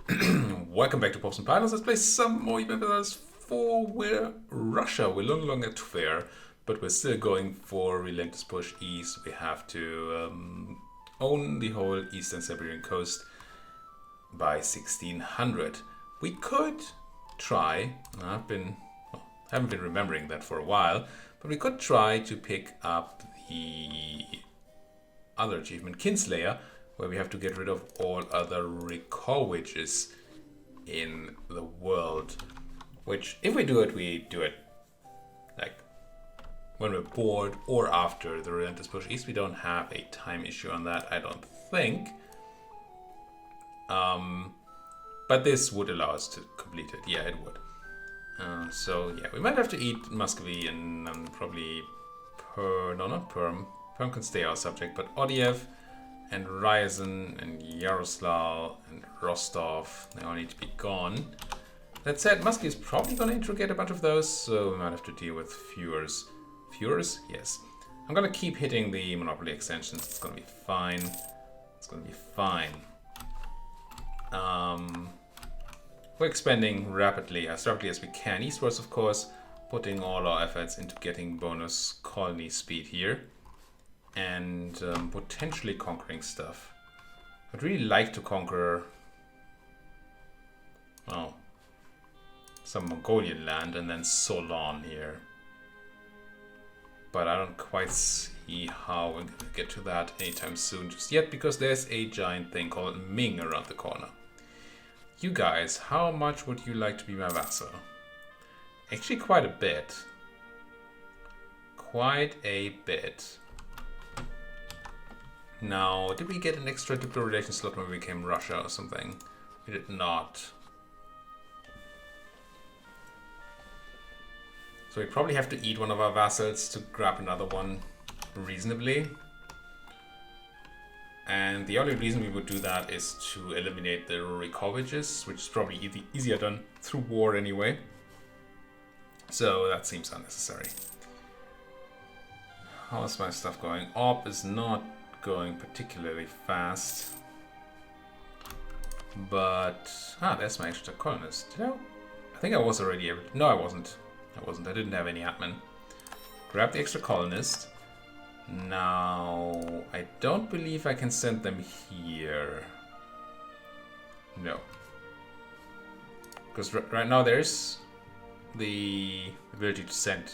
Welcome back to Pops and Pilots. Let's play some more Europa Universalis 4. We're Russia. We're no longer Tver, but we're still going for Relentless Push East. We have to own the whole eastern Siberian coast by 1600. We could try, haven't been remembering that for a while, but we could try to pick up the other achievement, Kinslayer, where we have to get rid of all other recall witches in the world. Which, if we do it like when we're bored or after the Relentless Push East. We don't have a time issue on that, I don't think. But this would allow us to complete it. Yeah, it would. So yeah, we might have to eat Muscovy and probably not Perm. Perm can stay our subject, but Odiev and Ryazan and Yaroslavl and Rostov, they all need to be gone. That said, Muscovy is probably going to interrogate a bunch of those, so we might have to deal with Feuers. Feuers? Yes. I'm going to keep hitting the Monopoly extensions. It's going to be fine. It's going to be fine. We're expanding rapidly, as rapidly as we can. Eastwards, of course, putting all our efforts into getting bonus colony speed here. And potentially conquering stuff. I'd really like to conquer, well, some Mongolian land and then Solon here. But I don't quite see how we're going to get to that anytime soon just yet, because there's a giant thing called Ming around the corner. You guys, how much would you like to be my vassal? Actually, quite a bit. Quite a bit. Now, did we get an extra diplomatic relations slot when we became Russia or something? We did not. So we probably have to eat one of our vassals to grab another one reasonably. And the only reason we would do that is to eliminate the Rikoviches, which is probably easier done through war anyway. So that seems unnecessary. How's my stuff going? Orb is not going particularly fast, but there's my extra colonist. Did I think I was already able to, no, I wasn't. I didn't have any admin. Grab the extra colonist. Now I don't believe I can send them here. No, because right now there's the ability to send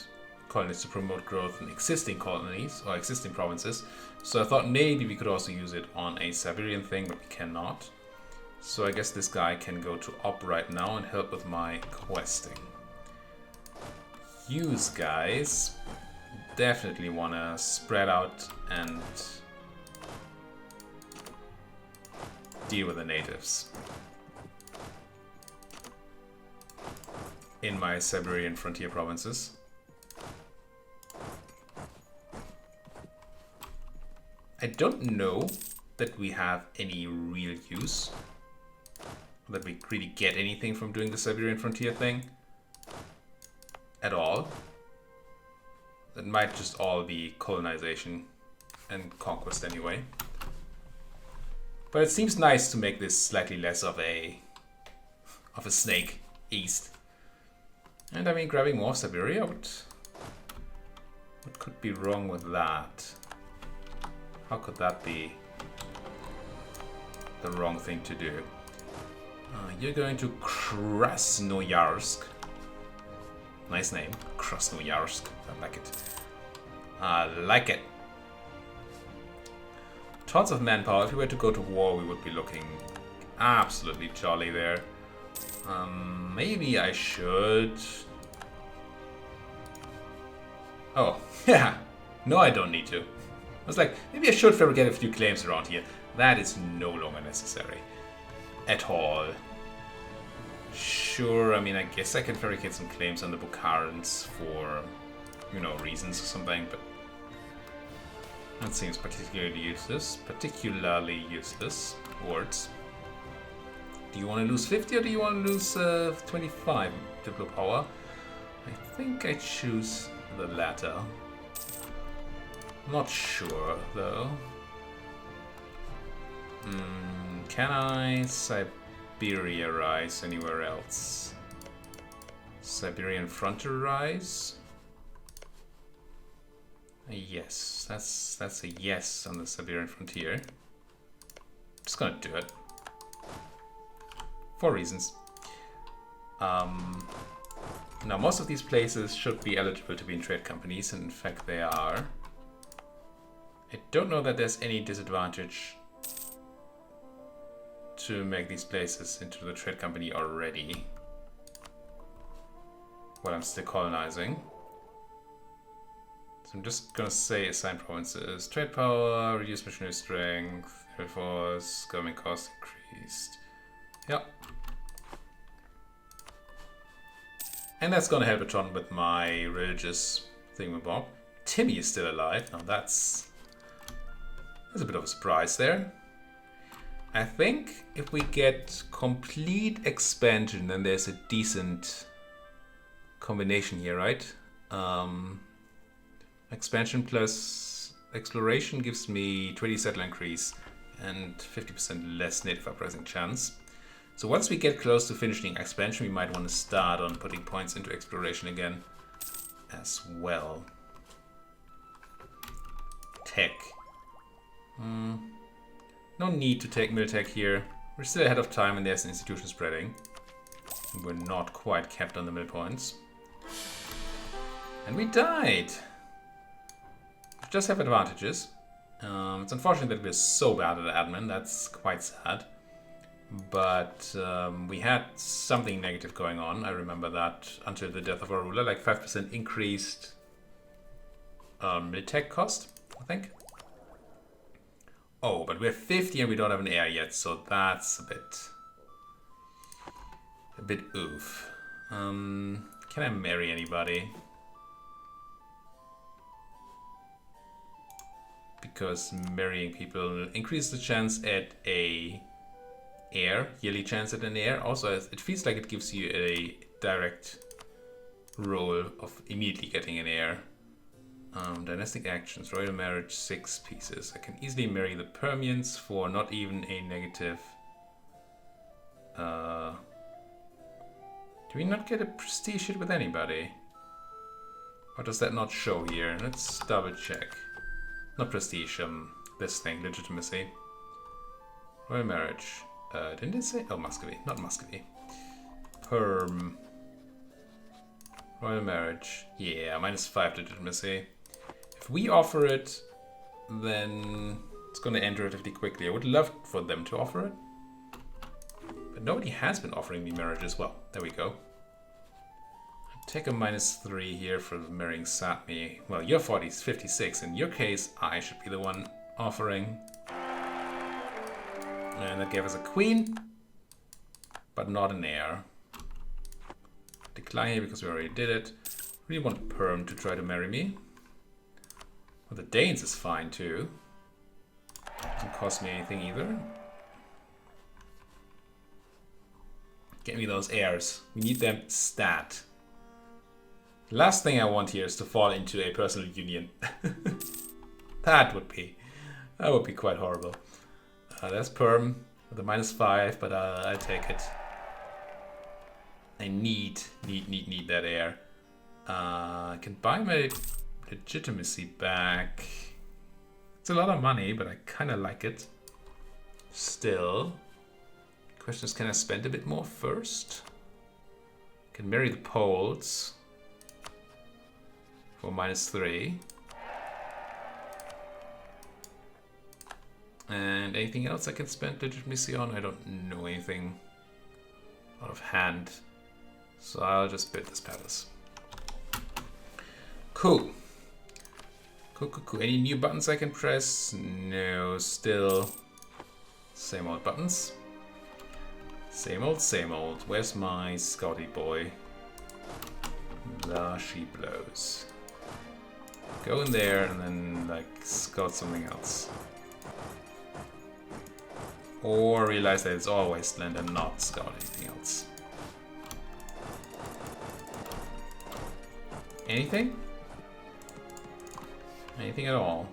colonists to promote growth in existing colonies or existing provinces. So I thought maybe we could also use it on a Siberian thing, but we cannot. So I guess this guy can go to Op right now and help with my questing. Use guys definitely want to spread out and deal with the natives in my Siberian frontier provinces. I don't know that we have any real use, that we really get anything from doing the Siberian frontier thing at all. That might just all be colonization and conquest anyway. But it seems nice to make this slightly less of a snake east. And I mean, grabbing more of Siberia, what could be wrong with that? How could that be the wrong thing to do? You're going to Krasnoyarsk. Nice name, Krasnoyarsk. I like it. I like it. Tons of manpower. If we were to go to war, we would be looking absolutely jolly there. Maybe I should. Oh, yeah. No, I don't need to. I was like, maybe I should fabricate a few claims around here. That is no longer necessary. At all. Sure, I mean, I guess I can fabricate some claims on the Bukharans for, reasons or something, but that seems particularly useless. Words. Do you want to lose 50 or do you want to lose 25 Diplo power? I think I choose the latter. Not sure, though. Can I Siberia rise anywhere else? Siberian frontier rise? A yes, that's a yes on the Siberian frontier. Just gonna do it. For reasons. Now most of these places should be eligible to be in trade companies, and in fact they are. I don't know that there's any disadvantage to make these places into the trade company already, while I'm still colonizing. So I'm just gonna say assign provinces. Trade power, reduce missionary strength, air force, government cost increased. Yep. And that's gonna help a ton with my religious thingamabob. Timmy is still alive. Now that's a bit of a surprise there. I think if we get complete expansion, then there's a decent combination here, right? Expansion plus exploration gives me 20 settler increase and 50% less native uprising chance. So once we get close to finishing expansion, we might want to start on putting points into exploration again as well. Tech. No need to take Miltech here. We're still ahead of time and there's an institution spreading. And we're not quite capped on the mill points. And we died! We just have advantages. It's unfortunate that we're so bad at admin, that's quite sad. But we had something negative going on, I remember that, until the death of our ruler, like 5% increased Miltech cost, I think. Oh, but we're 50 and we don't have an heir yet, so that's a bit oof. Can I marry anybody? Because marrying people increases the chance at a heir, yearly chance at an heir. Also, it feels like it gives you a direct roll of immediately getting an heir. Dynastic actions, royal marriage, 6 pieces. I can easily marry the Permians for not even a negative. Do we not get a prestige hit with anybody? Or does that not show here? Let's double check. Not prestige, this thing, legitimacy. Royal marriage. Didn't it say? Oh, Muscovy, not Muscovy. Perm. Royal marriage. Yeah, -5 legitimacy. If we offer it, then it's going to end relatively quickly. I would love for them to offer it. But nobody has been offering me marriage as well. There we go. I'll take a -3 here for marrying Sapmi. Well, you're 56. In your case, I should be the one offering. And that gave us a queen, but not an heir. Decline here because we already did it. Really want Perm to try to marry me. Well, the Danes is fine too. Doesn't cost me anything either. Get me those heirs. We need them stat. The last thing I want here is to fall into a personal union. That would be quite horrible. There's Perm with a -5, but I'll take it. I need that heir. I can buy my legitimacy back. It's a lot of money, but I kind of like it. Still. Question is, can I spend a bit more first? Can marry the Poles for -3. And anything else I can spend legitimacy on? I don't know anything out of hand. So I'll just build this palace. Cool. Cool. Any new buttons I can press? No, still same old buttons. Same old. Where's my Scotty boy? Blah, she blows. Go in there and then like scout something else. Or realize that it's all wasteland and not scout anything else. Anything? Anything at all?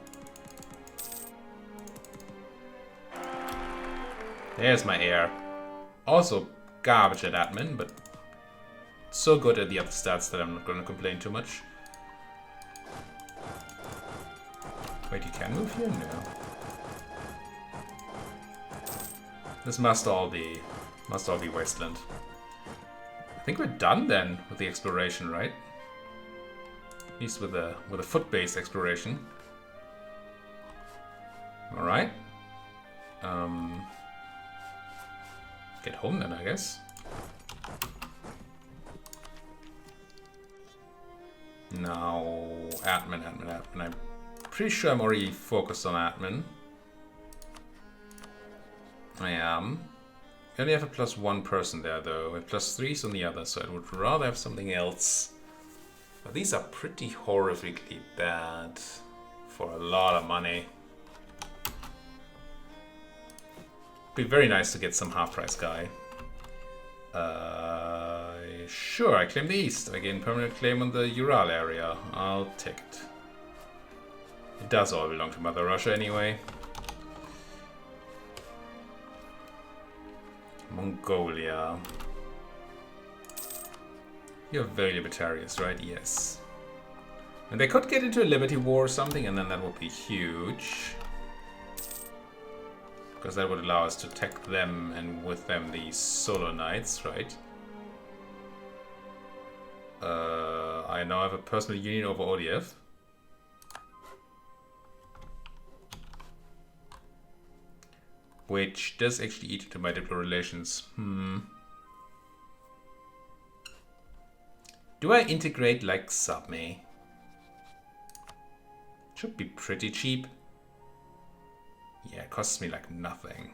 There's my heir. Also garbage at admin, but so good at the other stats that I'm not going to complain too much. Wait, you can move here? No. This must all be wasteland. I think we're done then with the exploration, right? At least with a foot-based exploration. All right. Get home then, I guess. Now, admin. I'm pretty sure I'm already focused on admin. I am. We only have a +1 person there, though. With +3s on the other, so I would rather have something else. But these are pretty horrifically bad for a lot of money. Be very nice to get some half-price guy. Sure, I claim the East. I gain permanent claim on the Ural area. I'll take it. It does all belong to Mother Russia anyway. Mongolia. You're very libertarians, right? Yes. And they could get into a Liberty War or something, and then that would be huge. Because that would allow us to attack them, and with them the Solar Knights, right? I now have a personal union over ODF. Which does actually eat into my diplomatic relations. Do I integrate like Sapmi? Should be pretty cheap. Yeah, it costs me like nothing.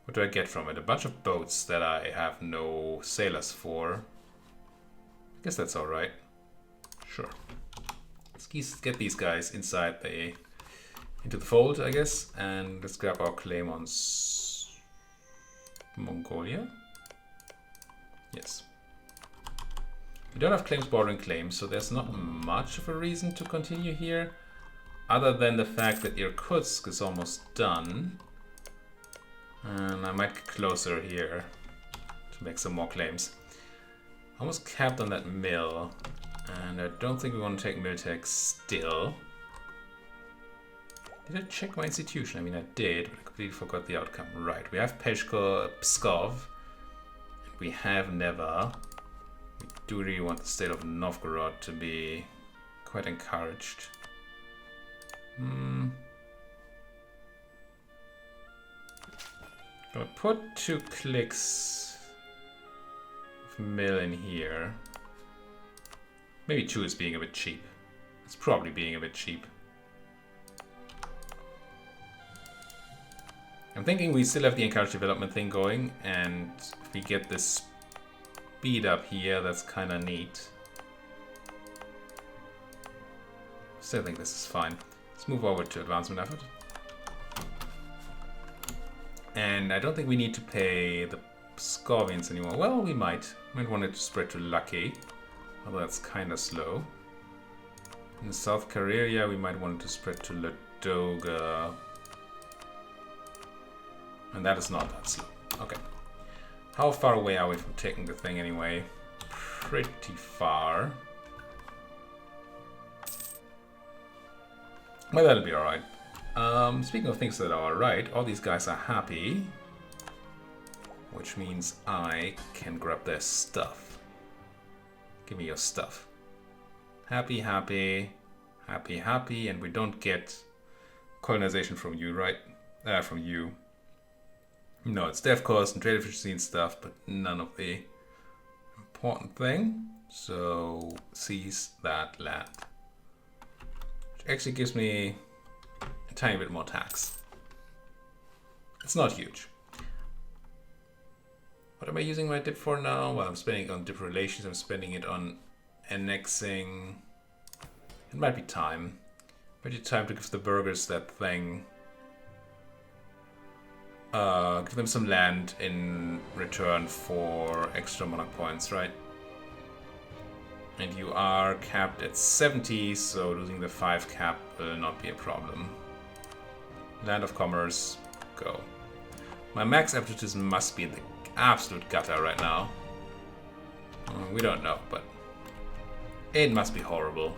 What do I get from it? A bunch of boats that I have no sailors for. I guess that's alright. Sure. Let's get these guys inside into the fold, I guess. And let's grab our claim on Mongolia. Yes. We don't have claims bordering claims, so there's not much of a reason to continue here. Other than the fact that Irkutsk is almost done. And I might get closer here to make some more claims. Almost capped on that mill. And I don't think we want to take Miltech still. Did I check my institution? I mean, I did, but I completely forgot the outcome. Right, we have Pskov. And we have Neva. We do really want the state of Novgorod to be quite encouraged. Gonna put 2 clicks of mill in here. Maybe 2 is being a bit cheap. It's probably being a bit cheap. I'm thinking we still have the encourage development thing going, and if we get this speed up here, that's kind of neat. Still think this is fine. Let's move over to advancement effort. And I don't think we need to pay the Scorpions anymore. Well, we might. Might want it to spread to Lucky. Although that's kind of slow. In South Karelia, we might want it to spread to Ladoga. And that is not that slow. Okay. How far away are we from taking the thing anyway? Pretty far. Well, that'll be alright. Speaking of things that are alright, all these guys are happy. Which means I can grab their stuff. Give me your stuff. Happy, happy, happy, happy, and we don't get colonization from you, right? From you. No, it's dev cost and trade efficiency and stuff, but none of the important thing. So, seize that land. Which actually gives me a tiny bit more tax. It's not huge. What am I using my dip for now? Well, I'm spending it on dip relations. I'm spending it on annexing. It might be time. Might be time to give the burghers that thing. Give them some land in return for extra monarch points, right? And you are capped at 70, so losing the 5 cap will not be a problem. Land of commerce, go. My max aptitude must be in the absolute gutter right now. We don't know, but it must be horrible.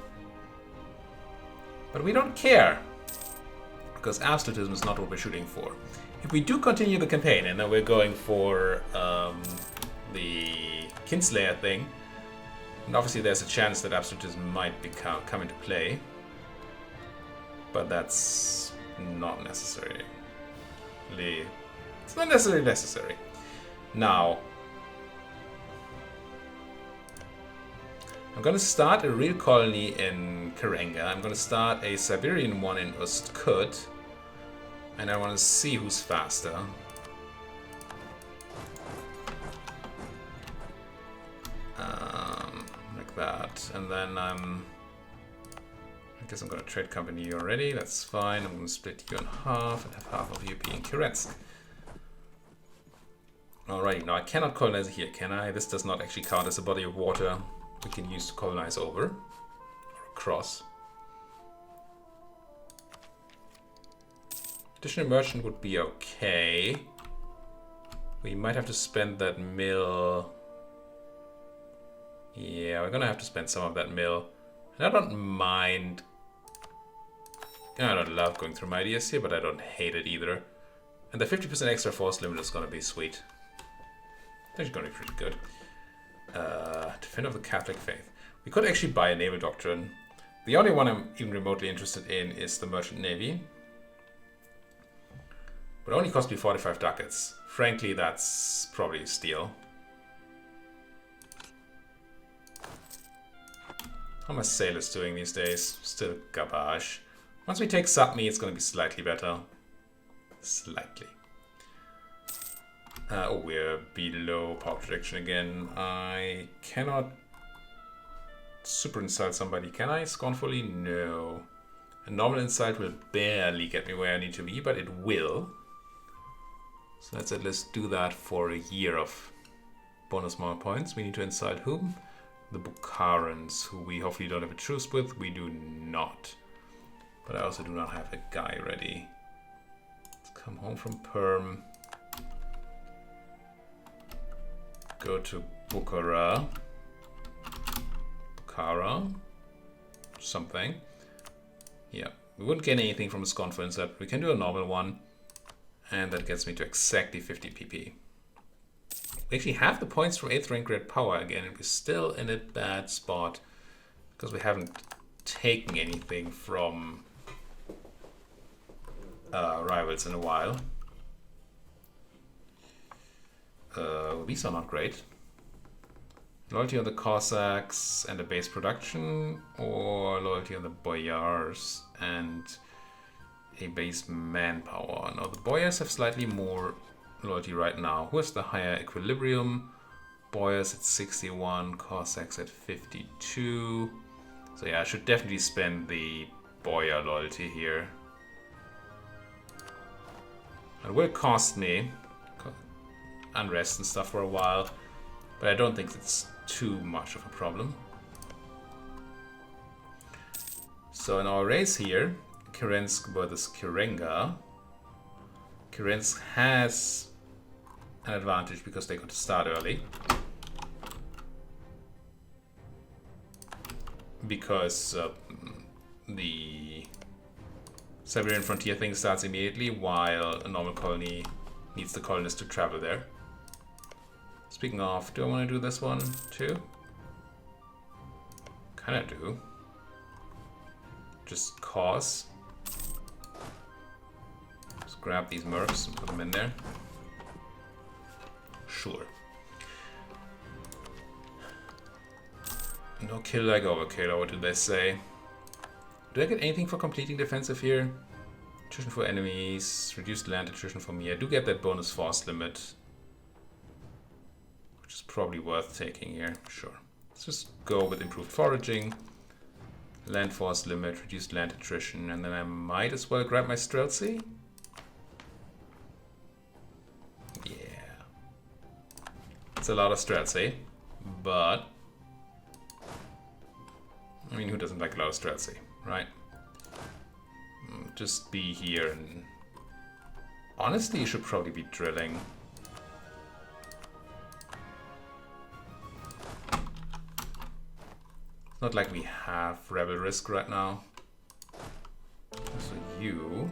But we don't care, because absolutism is not what we're shooting for. If we do continue the campaign, and then we're going for the Kinslayer thing, and obviously there's a chance that absolutism might come into play, but that's not necessary. It's not necessarily necessary. Now, I'm going to start a real colony in Karenga. I'm going to start a Siberian one in Ustkut. And I want to see who's faster. Like that. And then I guess I'm going to trade company you already. That's fine. I'm going to split you in half and have half of you being Kirensk. Alright, now I cannot colonize here, can I? This does not actually count as a body of water we can use to colonize over or across. Additional merchant would be okay. We might have to spend that mill. Yeah, we're gonna have to spend some of that mill. And I don't mind. I don't love going through my ideas here, but I don't hate it either. And the 50% extra force limit is gonna be sweet. That's gonna be pretty good. Defend of the Catholic faith. We could actually buy a naval doctrine. The only one I'm even remotely interested in is the merchant navy. But it only cost me 45 ducats. Frankly, that's probably a steal. How are my sailors doing these days? Still garbage. Once we take Sapmi, it's going to be slightly better. Slightly. Oh, we're below power projection again. I cannot super insult somebody, can I? Scornfully? No. A normal insult will barely get me where I need to be, but it will. So let's at least do that for a year of bonus more points. We need to insult whom? The Bukharans, who we hopefully don't have a truce with. We do not. But I also do not have a guy ready. Let's come home from Perm. Go to Bukhara. Bukhara. Something. Yeah, we wouldn't get anything from a Scornful insult. We can do a normal one. And that gets me to exactly 50 PP. We actually have the points from 8th rank red power again, and we're still in a bad spot because we haven't taken anything from rivals in a while. These are not great. Loyalty on the Cossacks and the base production, or loyalty on the Boyars and a base manpower. Now the Boyars have slightly more loyalty right now. Who has the higher equilibrium? Boyars at 61, Cossacks at 52. So yeah, I should definitely spend the Boyar loyalty here. It will cost me unrest and stuff for a while, but I don't think it's too much of a problem. So in our race here, Kirensk versus Kirenga. Kirensk has an advantage because they got to start early. Because the Siberian frontier thing starts immediately, while a normal colony needs the colonists to travel there. Speaking of, do I want to do this one too? Kinda do. Just cause. Just grab these mercs and put them in there. Sure. No kill like overkill, or what did they say? Do I get anything for completing defensive here? Attrition for enemies, reduced land attrition for me. I do get that bonus force limit, which is probably worth taking here. Sure. Let's just go with improved foraging. Land force limit, reduced land attrition, and then I might as well grab my Streltsy. Yeah. It's a lot of Streltsy, but I mean, who doesn't like a lot of Streltsy, right? Just be here and Honestly, you should probably be drilling. It's not like we have rebel risk right now. So you...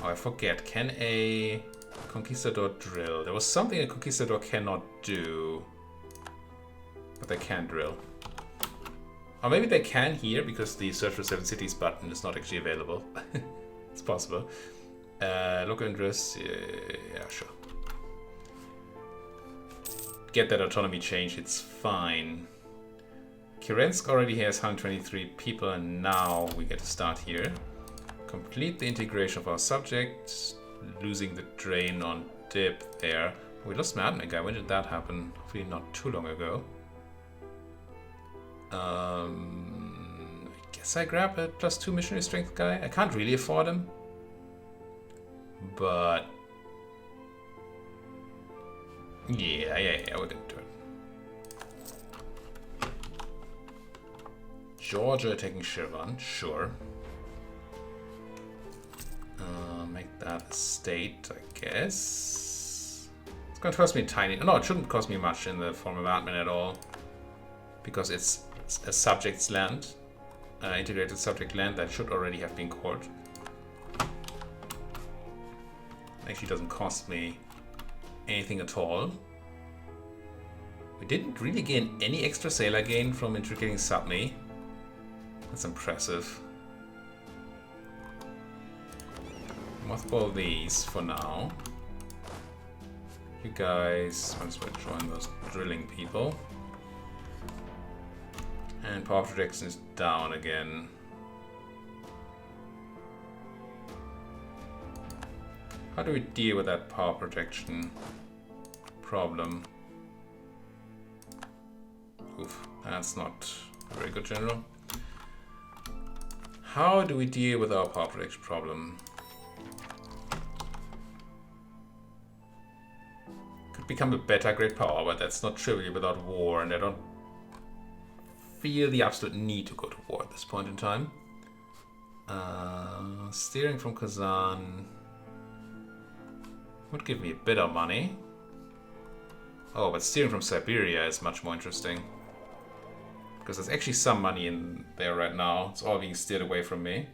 Oh, I forget. Can a conquistador drill? There was something a conquistador cannot do. But they can drill. Or maybe they can here because the Search for 7 Cities button is not actually available. It's possible. Local interest, yeah, sure. Get that autonomy change, it's fine. Kirensk already has 123 people, and now we get to start here. Complete the integration of our subjects, losing the drain on dip there. We lost Madman guy, when did that happen? Hopefully not too long ago. I guess I grab a +2 missionary strength guy. I can't really afford him. But yeah, we're gonna do it. Georgia attacking Shirvan, sure. Make that a state, I guess. It's gonna cost me a tiny. No, it shouldn't cost me much in the form of admin at all, because it's a subject's land, integrated subject land that should already have been cored. Actually doesn't cost me anything at all. We didn't really gain any extra sailor gain from integrating Sapmi. That's impressive. Mothball these for now. You guys might as well join those drilling people. And power projection is down again. How do we deal with that power projection problem? Oof, that's not a very good general. How do we deal with our power projection problem? Could become a better great power, but that's not trivially without war, and I don't feel the absolute need to go to war at this point in time. Steering from Kazan would give me a bit of money. Oh, but steering from Siberia is much more interesting. Because there's actually some money in there right now. It's all being steered away from me.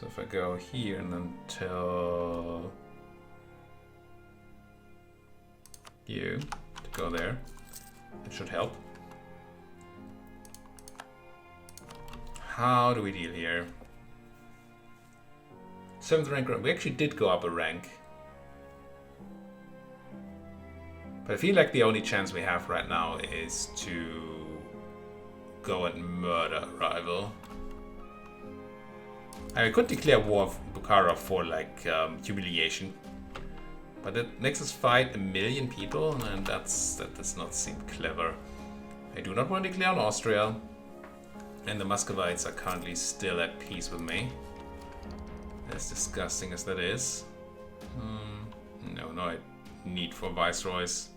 So if I go here and then tell you to go there, it should help. How do we deal here? 7th rank, we actually did go up a rank. But I feel like the only chance we have right now is to go and murder a rival. I mean, we could declare war of Bukhara for like humiliation. But it makes us fight 1 million people, and that does not seem clever. I do not want to declare on Austria. And the Muscovites are currently still at peace with me. As disgusting as that is. No need for viceroys.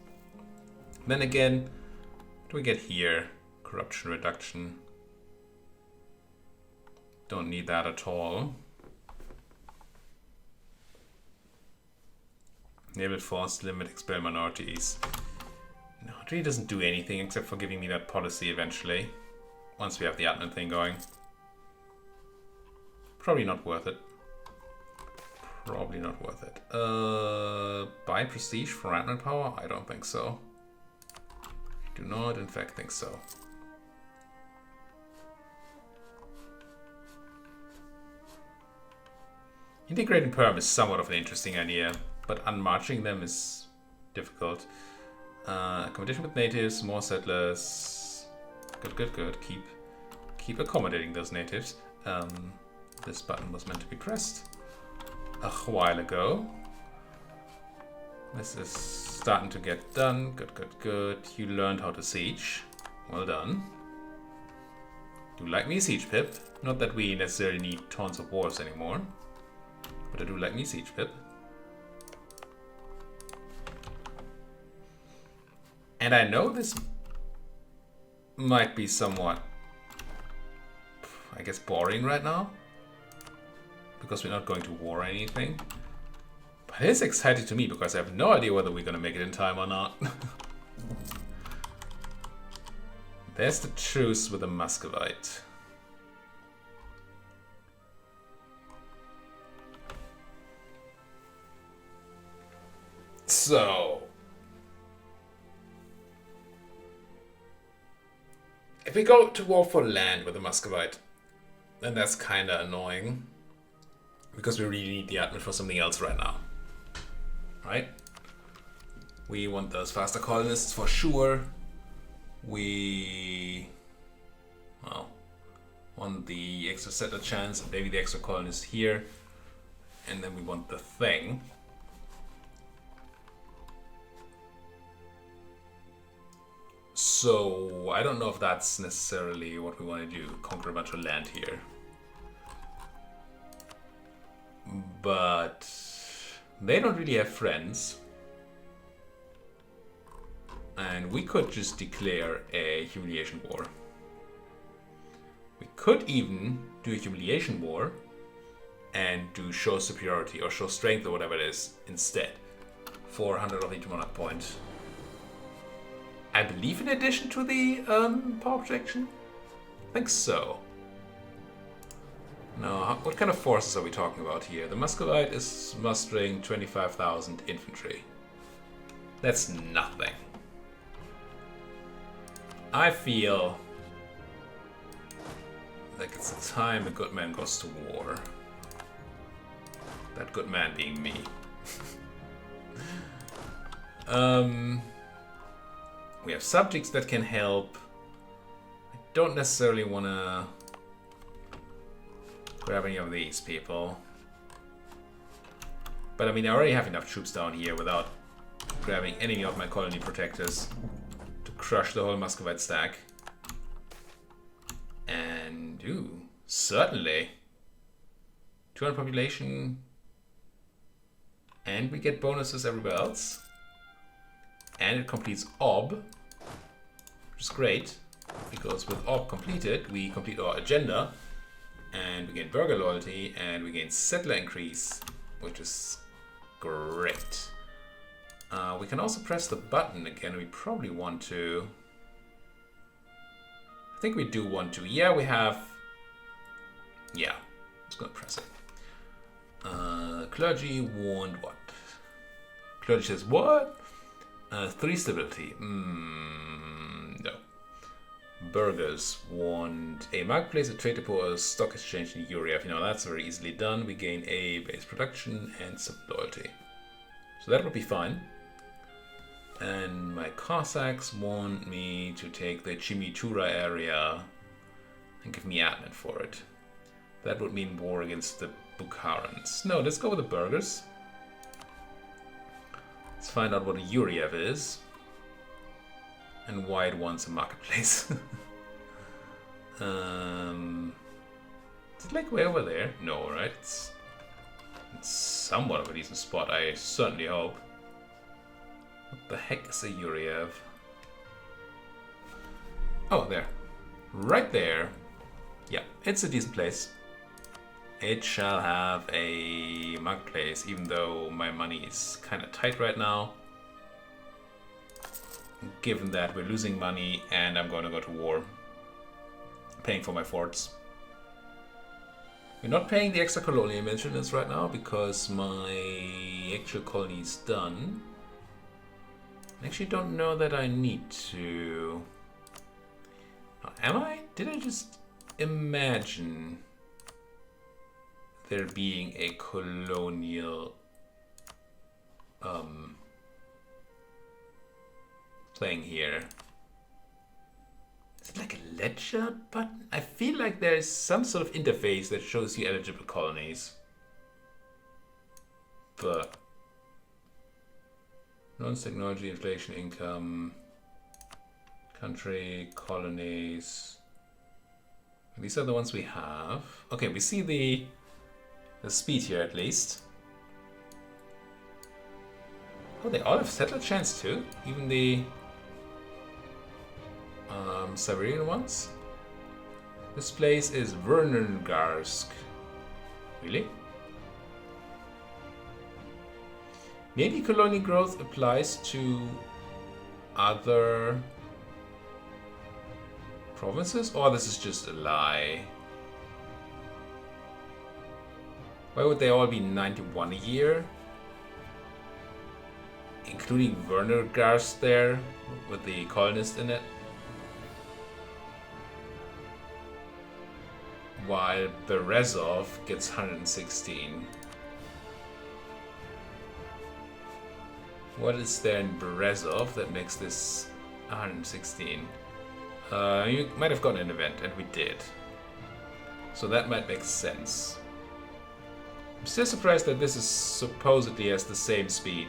Then again, what do we get here? Corruption reduction. Don't need that at all. Naval force limit expel minorities. No, it really doesn't do anything except for giving me that policy eventually. Once we have the admin thing going. Probably not worth it. Probably not worth it. Buy prestige for admin power? I don't think so. I do not in fact think so. Integrating perm is somewhat of an interesting idea, but unmarching them is difficult. Accommodation with natives, more settlers. Good. Keep accommodating those natives. This button was meant to be pressed a while ago. This is starting to get done. Good. You learned how to siege. Well done. Do like me siege pip. Not that we necessarily need tons of wars anymore. But I do like me siege pip. And I know this might be somewhat, I guess, boring right now. Because we're not going to war or anything. It is exciting to me because I have no idea whether we're gonna make it in time or not. There's the truce with the Muscovite. So, if we go to war for land with the Muscovite, then that's kinda annoying. Because we really need the admin for something else right now. Right? We want those faster colonists for sure. We, well, want the extra settler chance and maybe the extra colonist here. And then we want the thing. So I don't know if that's necessarily what we want to do, conquer a bunch of land here. But they don't really have friends. And we could just declare a humiliation war. We could even do a humiliation war and do show superiority or show strength or whatever it is instead. 400 of each monarch point. I believe in addition to the power projection? I think so. Now, what kind of forces are we talking about here? The Muscovite is mustering 25,000 infantry. That's nothing. I feel like it's time a good man goes to war. That good man being me. We have subjects that can help. I don't necessarily want to grab any of these people. But I mean, I already have enough troops down here without grabbing any of my colony protectors to crush the whole Muscovite stack. And, ooh, certainly. 200 population. And we get bonuses everywhere else. And it completes OB, which is great, because with OB completed, we complete our agenda, and we gain burger loyalty, and we gain settler increase, which is great. We can also press the button again. We probably want to. I think we do want to. Yeah, we have. Yeah, let's go and press it. Clergy want what? Clergy says what? 3 stability. No. Burghers want a marketplace, a trade depot, a stock exchange in Europe. You know, that's very easily done. We gain a base production and some loyalty. So that would be fine. And my Cossacks want me to take the Chimichura area and give me admin for it. That would mean war against the Bukharans. No, let's go with the burghers. Let's find out what a Yuriev is and why it wants a marketplace. Is it like way over there? No, right? It's somewhat of a decent spot, I certainly hope. What the heck is a Yuriev? Oh, there. Right there. Yeah, it's a decent place. It shall have a marketplace, even though my money is kind of tight right now. Given that we're losing money and I'm going to go to war. Paying for my forts. We're not paying the extra colonial maintenance right now because my actual colony is done. I actually don't know that I need to. Am I? Did I just imagine there being a colonial thing here? Is it like a ledger button? I feel like there is some sort of interface that shows you eligible colonies. But non-technology, inflation, income, country, colonies. These are the ones we have. Okay, we see the speed here at least. Oh, they all have settler chance too? Even the Siberian ones? This place is Vernongarsk. Really? Maybe colonial growth applies to other provinces? Or this is just a lie? Why would they all be 91 a year? Including Werner Gars there, with the colonist in it. While Berezov gets 116. What is there in Berezov that makes this 116? You might have gotten an event, and we did. So that might make sense. I'm still surprised that this is supposedly has the same speed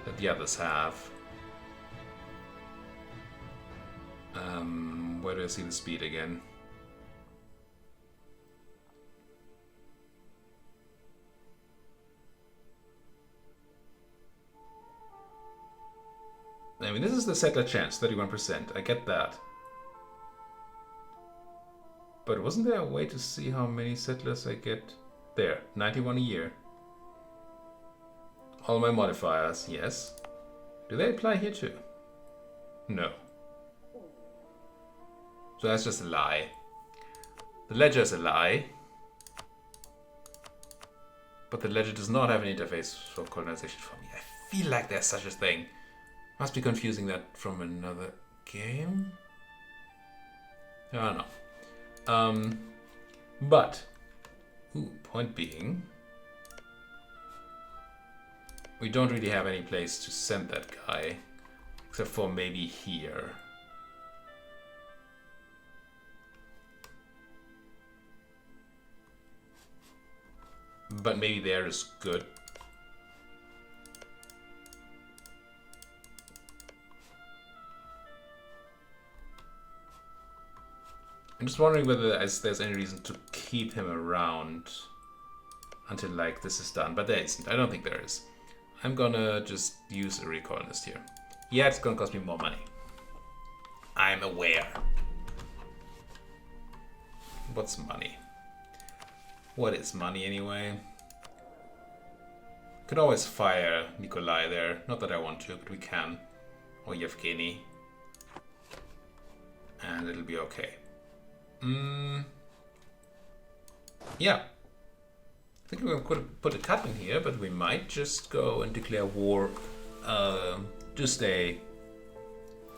that the others have. Where do I see the speed again? I mean, this is the settler chance, 31%. I get that. But wasn't there a way to see how many settlers I get? There, 91 a year. All my modifiers, yes. Do they apply here too? No. So that's just a lie. The ledger is a lie. But the ledger does not have an interface for colonization for me. I feel like there's such a thing. Must be confusing that from another game? I don't know. But, point being, we don't really have any place to send that guy, except for maybe here. But maybe there is good. I'm just wondering whether there's any reason to keep him around until like this is done, but there isn't. I don't think there is. I'm gonna just use a recolonist here. Yeah, it's gonna cost me more money. I'm aware. What's money? What is money anyway? Could always fire Nikolai there. Not that I want to, but we can. Or Yevgeny. And it'll be okay. Yeah. I think we could put a cut in here, but we might just go and declare war. Just a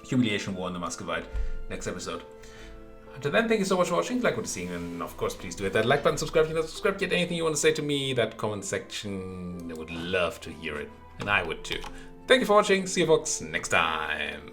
humiliation war on the Muscovite next episode. Until then, thank you so much for watching. Like what you're seeing, and of course, please do hit that like button, subscribe if you're not subscribed yet. Anything you want to say to me, that comment section, I would love to hear it. And I would too. Thank you for watching. See you folks next time.